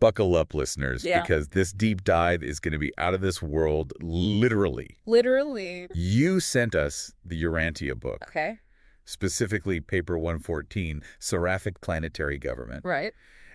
Buckle up, listeners, Yeah. because this deep dive is going to be out of this world, literally. Literally. You sent us the Urantia book, Okay. specifically paper 114, Seraphic Planetary Government. Right.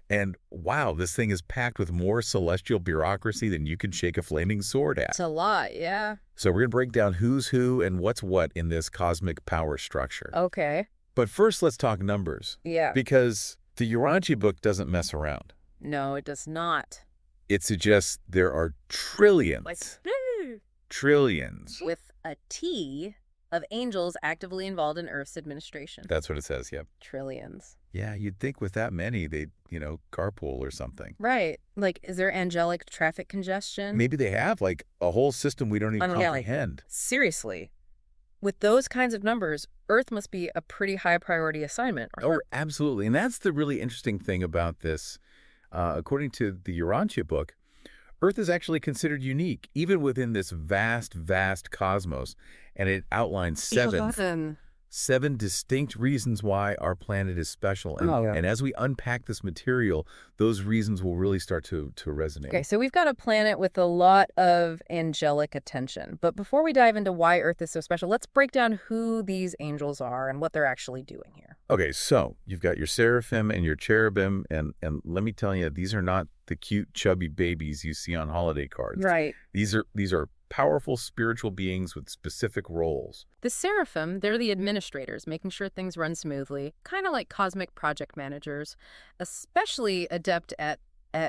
And wow, this thing is packed with more celestial bureaucracy than you can shake a flaming sword at. It's a lot, yeah. So we're going to break down who's who and what's what in this cosmic power structure. Okay. But first, let's talk numbers. Yeah. Because the Urantia book doesn't mess around. No, it does not. It suggests there are trillions, Like, trillions. with a T of angels actively involved in Earth's administration. That's what it says, yep. Trillions. Yeah, you'd think with that many, they'd, carpool or something. Right. Like, is there angelic traffic congestion? Maybe they have, like, a whole system we don't even comprehend. Seriously. With those kinds of numbers, Earth must be a pretty high priority assignment. Oh, absolutely. And that's the really interesting thing about this. According to the Urantia book, Earth is actually considered unique, even within this vast, vast cosmos. And it outlines seven distinct reasons why our planet is special. And, and as we unpack this material, those reasons will really start to resonate. Okay, so we've got a planet with a lot of angelic attention. But before we dive into why Earth is so special, let's break down who these angels are and what they're actually doing here. Okay, so you've got your seraphim and your cherubim, and let me tell you, these are not the cute, chubby babies you see on holiday cards. Right. These are powerful spiritual beings with specific roles. The seraphim, they're the administrators, making sure things run smoothly, kind of like cosmic project managers, especially adept at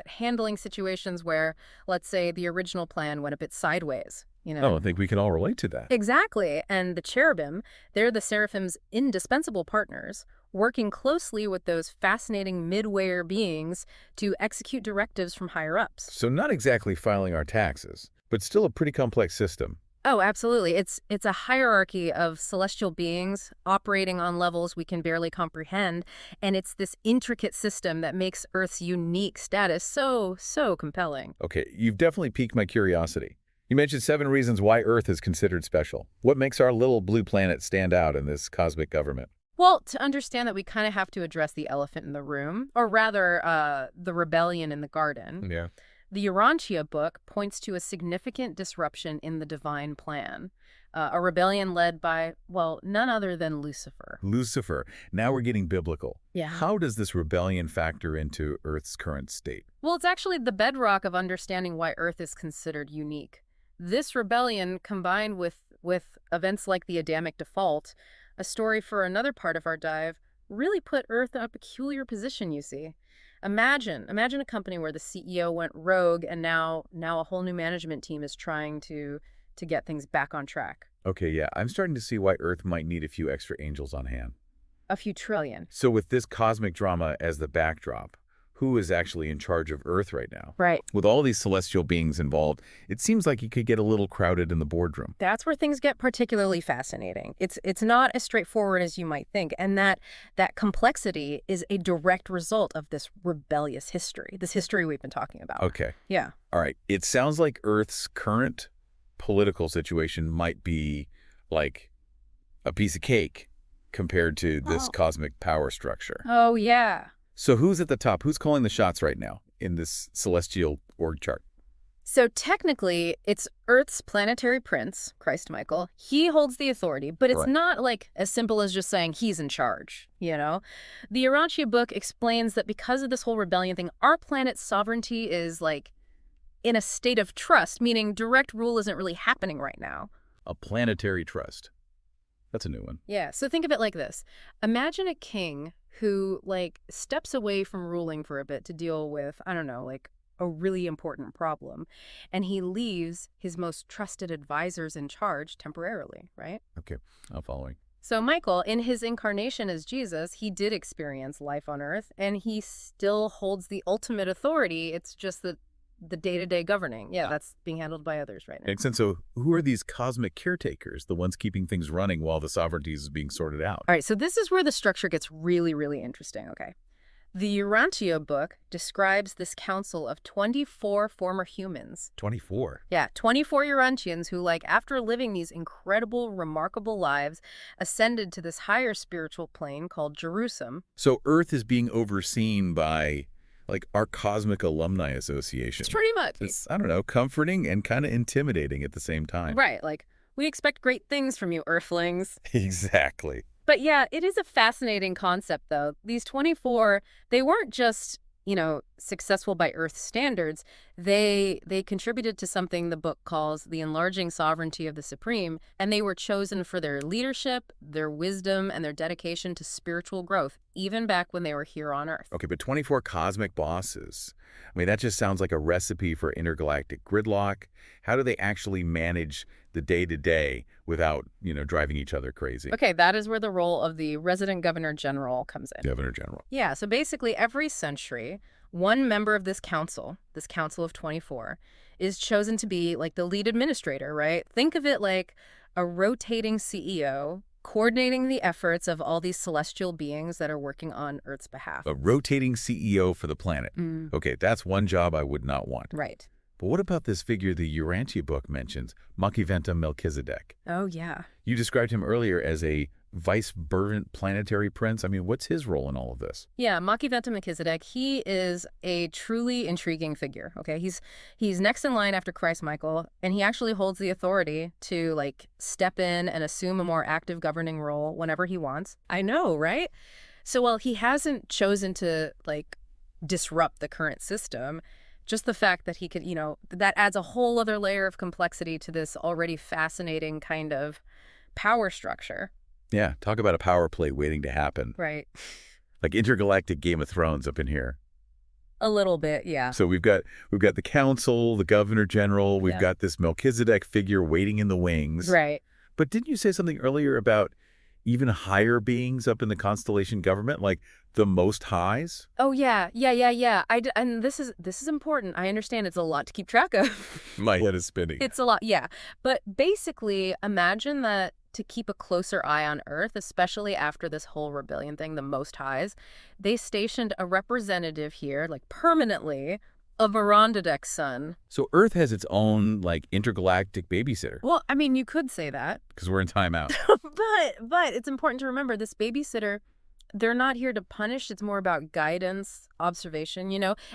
handling situations where, let's say, the original plan went a bit sideways. Oh, I think we can all relate to that. Exactly. And the cherubim, they're the seraphim's indispensable partners, working closely with those fascinating midwayer beings to execute directives from higher-ups. So not exactly filing our taxes, but still a pretty complex system. Oh, absolutely. It's a hierarchy of celestial beings operating on levels we can barely comprehend, and it's this intricate system that makes Earth's unique status so compelling. Okay, you've definitely piqued my curiosity. You mentioned 7 reasons why Earth is considered special. What makes our little blue planet stand out in this cosmic government? Well, to understand that, we kind of have to address the elephant in the room, or rather, the rebellion in the garden. Yeah. The Urantia book points to a significant disruption in the divine plan, a rebellion led by, well, none other than Lucifer. Lucifer. Now we're getting biblical. Yeah. How does this rebellion factor into Earth's current state? Well, it's actually the bedrock of understanding why Earth is considered unique. This rebellion, combined with events like the Adamic default, a story for another part of our dive, really put Earth in a peculiar position, you see. Imagine a company where the CEO went rogue and now a whole new management team is trying to get things back on track. Okay, yeah, I'm starting to see why Earth might need a few extra angels on hand. A few trillion. So with this cosmic drama as the backdrop, who is actually in charge of Earth right now? Right. With all these celestial beings involved, it seems like it could get a little crowded in the boardroom. That's where things get particularly fascinating. It's not as straightforward as you might think, and that complexity is a direct result of this rebellious history, this history we've been talking about. Okay. Yeah. All right. It sounds like Earth's current political situation might be like a piece of cake compared to this cosmic power structure. Oh, yeah. So who's at the top? Who's calling the shots right now in this celestial org chart? So technically, it's Earth's planetary prince, Christ Michael. He holds the authority, but it's not like as simple as just saying he's in charge, The Urantia book explains that because of this whole rebellion thing, our planet's sovereignty is like in a state of trust, meaning direct rule isn't really happening right now. A planetary trust. That's a new one. Yeah, so think of it like this. Imagine a king who, steps away from ruling for a bit to deal with, I don't know, a really important problem. And he leaves his most trusted advisors in charge temporarily, right? Okay, I'm following. So Michael, in his incarnation as Jesus, he did experience life on Earth, and he still holds the ultimate authority. It's just that the day-to-day governing. Yeah, that's being handled by others right now. Makes sense. So who are these cosmic caretakers, the ones keeping things running while the sovereignty is being sorted out? All right, so this is where the structure gets really, really interesting, okay? The Urantia book describes this council of 24 former humans. 24? Yeah, 24 Urantians who, after living these incredible, remarkable lives, ascended to this higher spiritual plane called Jerusalem. So Earth is being overseen by Like our Cosmic Alumni Association. It's pretty much. It's, I don't know, comforting and kind of intimidating at the same time. Right, like, we expect great things from you, Earthlings. Exactly. But yeah, it is a fascinating concept, though. These 24, they weren't just, successful by Earth standards. They contributed to something the book calls the enlarging sovereignty of the Supreme, and they were chosen for their leadership, their wisdom, and their dedication to spiritual growth, even back when they were here on Earth. Okay, but 24 cosmic bosses. I mean, that just sounds like a recipe for intergalactic gridlock. How do they actually manage the day-to-day without, driving each other crazy? Okay, that is where the role of the resident governor general comes in. Governor General. Yeah, so basically every century, one member of this council of 24, is chosen to be like the lead administrator, right? Think of it like a rotating CEO coordinating the efforts of all these celestial beings that are working on Earth's behalf. A rotating CEO for the planet. Okay, that's one job I would not want. Right. But what about this figure the Urantia book mentions, Makiventa Melchizedek? Oh, yeah. You described him earlier as a vice-fervent planetary prince. I mean, what's his role in all of this? Yeah, Makiventa Melchizedek, he is a truly intriguing figure, okay? He's next in line after Christ Michael, and he actually holds the authority to, step in and assume a more active governing role whenever he wants. I know, right? So while he hasn't chosen to, disrupt the current system, just the fact that he could, that adds a whole other layer of complexity to this already fascinating kind of power structure. Yeah, talk about a power play waiting to happen. Right. Like intergalactic Game of Thrones up in here. A little bit, yeah. So we've got the council, the governor general, we've got this Melchizedek figure waiting in the wings. Right. But didn't you say something earlier about even higher beings up in the constellation government, like the Most Highs? Oh, yeah. And this is important. I understand it's a lot to keep track of. My head is spinning. It's a lot, yeah. But basically, imagine that to keep a closer eye on Earth, especially after this whole rebellion thing, the Most Highs, they stationed a representative here, permanently, of Urandadek's son. So Earth has its own, intergalactic babysitter. Well, I mean, you could say that. Because we're in timeout. But it's important to remember this babysitter, they're not here to punish. It's more about guidance, observation,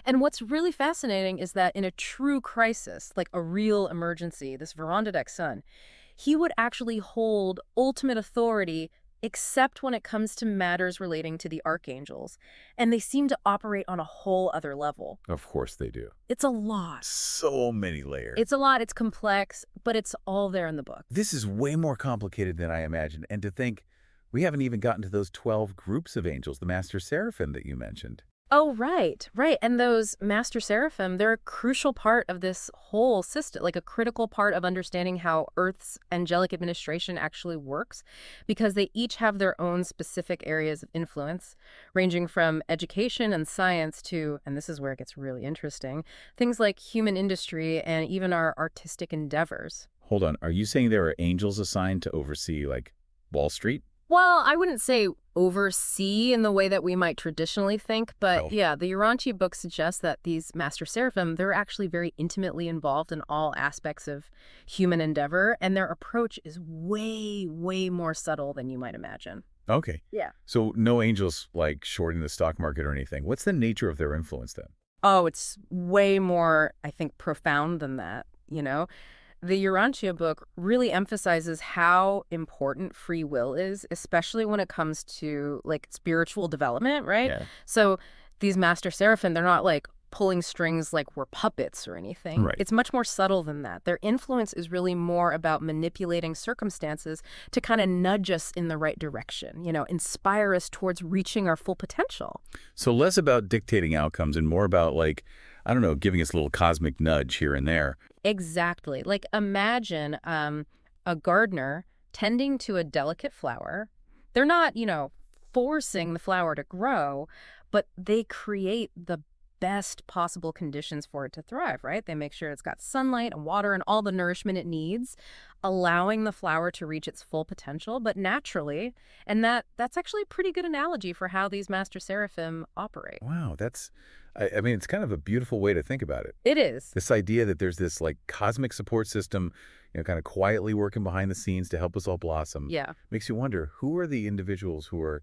And what's really fascinating is that in a true crisis, like a real emergency, this Urandadek's son, he would actually hold ultimate authority except when it comes to matters relating to the archangels. And they seem to operate on a whole other level. Of course they do. It's a lot. So many layers. It's a lot. It's complex, but it's all there in the book. This is way more complicated than I imagined. And to think, we haven't even gotten to those 12 groups of angels, the Master Seraphim that you mentioned. Oh, right. And those Master Seraphim, they're a crucial part of this whole system, like a critical part of understanding how Earth's angelic administration actually works, because they each have their own specific areas of influence, ranging from education and science to, and this is where it gets really interesting, things like human industry and even our artistic endeavors. Hold on. Are you saying there are angels assigned to oversee, Wall Street? Well, I wouldn't say oversee in the way that we might traditionally think, but yeah, the Urantia book suggests that these Master Seraphim, they're actually very intimately involved in all aspects of human endeavor, and their approach is way, way more subtle than you might imagine. Okay. Yeah. So no angels, shorting the stock market or anything. What's the nature of their influence then? Oh, it's way more, I think, profound than that, The Urantia book really emphasizes how important free will is, especially when it comes to spiritual development, right? Yeah. So these Master Seraphim, they're not pulling strings like we're puppets or anything. Right. It's much more subtle than that. Their influence is really more about manipulating circumstances to kind of nudge us in the right direction, inspire us towards reaching our full potential. So less about dictating outcomes and more about giving us a little cosmic nudge here and there. Exactly. Imagine a gardener tending to a delicate flower. They're not, forcing the flower to grow, but they create the best possible conditions for it to thrive, right? They make sure it's got sunlight and water and all the nourishment it needs, allowing the flower to reach its full potential, but naturally. And that's actually a pretty good analogy for how these Master Seraphim operate. Wow, I mean, it's kind of a beautiful way to think about it. It is. This idea that there's this cosmic support system, kind of quietly working behind the scenes to help us all blossom. Yeah. Makes you wonder, who are the individuals who are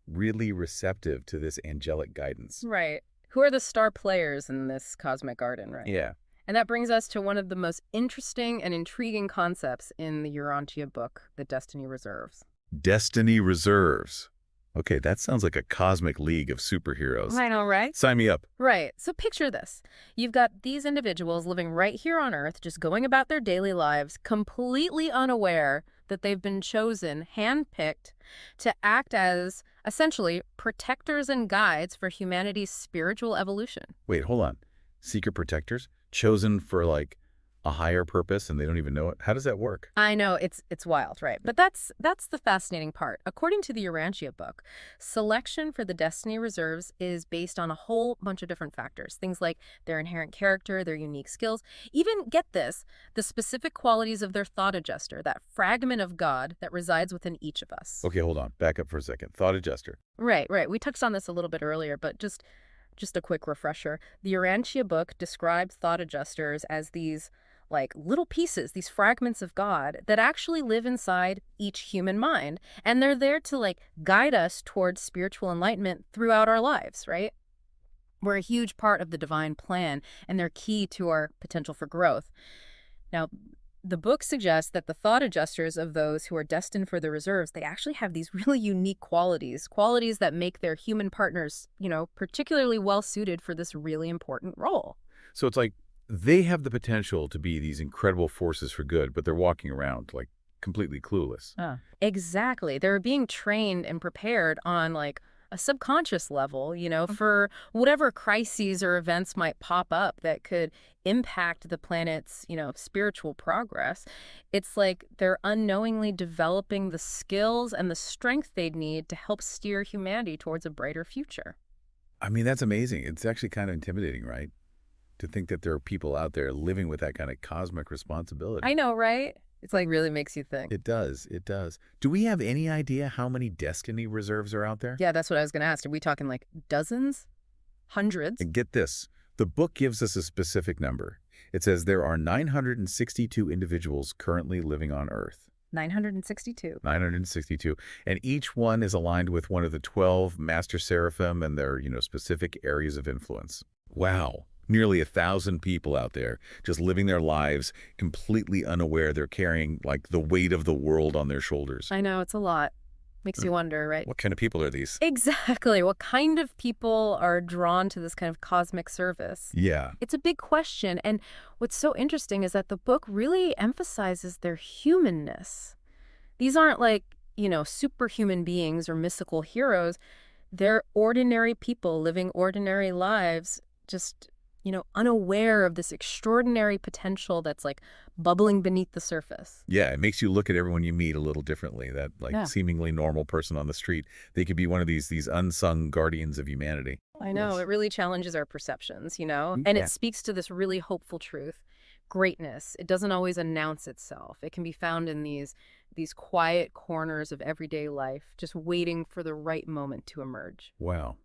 really receptive to this angelic guidance? Right. Who are the star players in this cosmic garden, right? Yeah. And that brings us to one of the most interesting and intriguing concepts in the Urantia book, the Destiny Reserves. Destiny Reserves. Okay, that sounds like a cosmic league of superheroes. I know, right? Sign me up. Right. So picture this. You've got these individuals living right here on Earth, just going about their daily lives, completely unaware that they've been chosen, handpicked, to act as, essentially, protectors and guides for humanity's spiritual evolution. Wait, hold on. Secret protectors? Chosen for, like, a higher purpose and they don't even know it? How does that work? I know, it's wild, right? But that's the fascinating part. According to the Urantia book, selection for the Destiny Reserves is based on a whole bunch of different factors. Things like their inherent character, their unique skills, even, get this, the specific qualities of their thought adjuster, that fragment of God that resides within each of us. Okay, hold on. Back up for a second. Thought adjuster. Right. We touched on this a little bit earlier, but just a quick refresher. The Urantia book described thought adjusters as these like little pieces, these fragments of God that actually live inside each human mind. And they're there to like guide us towards spiritual enlightenment throughout our lives, right? We're a huge part of the divine plan, and they're key to our potential for growth. Now, the book suggests that the thought adjusters of those who are destined for the reserves, they actually have these really unique qualities that make their human partners, particularly well suited for this really important role. So it's like they have the potential to be these incredible forces for good, but they're walking around like completely clueless. Exactly. They're being trained and prepared on like a subconscious level, for whatever crises or events might pop up that could impact the planet's, spiritual progress. It's like they're unknowingly developing the skills and the strength they'd need to help steer humanity towards a brighter future. I mean, that's amazing. It's actually kind of intimidating, right? To think that there are people out there living with that kind of cosmic responsibility. I know, right? It's like really makes you think. It does. It does. Do we have any idea how many Destiny Reserves are out there? Yeah, that's what I was going to ask. Are we talking like dozens? Hundreds? And get this. The book gives us a specific number. It says there are 962 individuals currently living on Earth. 962. 962. And each one is aligned with one of the 12 Master Seraphim and their, specific areas of influence. Wow. Nearly 1,000 people out there just living their lives completely unaware they're carrying like the weight of the world on their shoulders. I know, it's a lot. Makes you wonder, right? What kind of people are these? Exactly. What kind of people are drawn to this kind of cosmic service? Yeah. It's a big question. And what's so interesting is that the book really emphasizes their humanness. These aren't like, superhuman beings or mystical heroes. They're ordinary people living ordinary lives, just unaware of this extraordinary potential that's like bubbling beneath the surface. Yeah, it makes you look at everyone you meet a little differently. That seemingly normal person on the street, they could be one of these unsung guardians of humanity. I know, it really challenges our perceptions, and it speaks to this really hopeful truth. Greatness, it doesn't always announce itself. It can be found in these quiet corners of everyday life, just waiting for the right moment to emerge. Wow.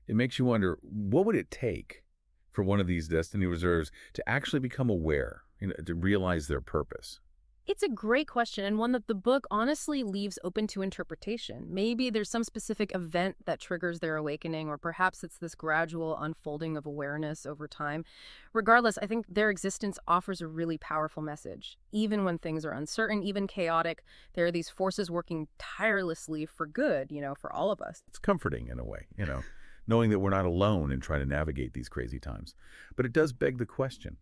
It makes you wonder, what would it take for one of these Destiny Reserves to actually become aware, to realize their purpose? It's a great question, and one that the book honestly leaves open to interpretation. Maybe there's some specific event that triggers their awakening, or perhaps it's this gradual unfolding of awareness over time. Regardless, I think their existence offers a really powerful message. Even when things are uncertain, even chaotic, there are these forces working tirelessly for good, for all of us. It's comforting in a way, knowing that we're not alone in trying to navigate these crazy times. But it does beg the question,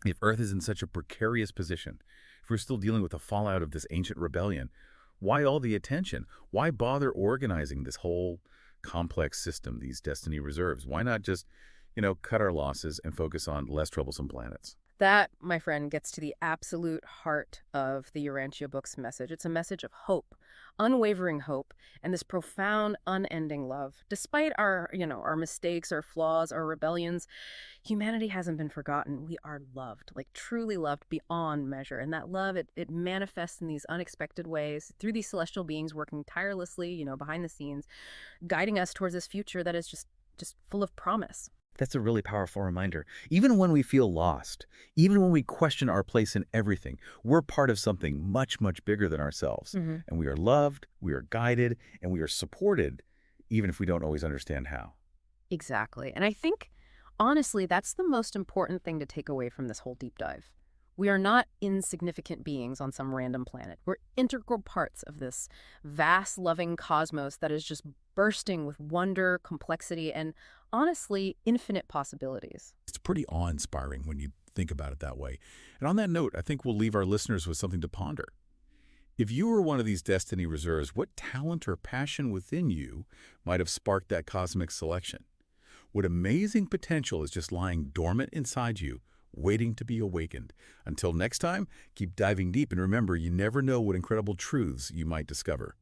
if Earth is in such a precarious position, if we're still dealing with the fallout of this ancient rebellion, why all the attention? Why bother organizing this whole complex system, these Destiny Reserves? Why not just, cut our losses and focus on less troublesome planets? That, my friend, gets to the absolute heart of the Urantia book's message. It's a message of hope, unwavering hope, and this profound, unending love. Despite our mistakes, our flaws, our rebellions, humanity hasn't been forgotten. We are loved, like truly loved beyond measure. And that love, it manifests in these unexpected ways through these celestial beings working tirelessly, behind the scenes, guiding us towards this future that is just full of promise. That's a really powerful reminder. Even when we feel lost, even when we question our place in everything, we're part of something much, much bigger than ourselves. Mm-hmm. And we are loved, we are guided, and we are supported, even if we don't always understand how. Exactly. And I think, honestly, that's the most important thing to take away from this whole deep dive. We are not insignificant beings on some random planet. We're integral parts of this vast, loving cosmos that is just bursting with wonder, complexity, and honestly, infinite possibilities. It's pretty awe-inspiring when you think about it that way. And on that note, I think we'll leave our listeners with something to ponder. If you were one of these destiny reserves, what talent or passion within you might have sparked that cosmic selection? What amazing potential is just lying dormant inside you, waiting to be awakened? Until next time, keep diving deep and remember, you never know what incredible truths you might discover.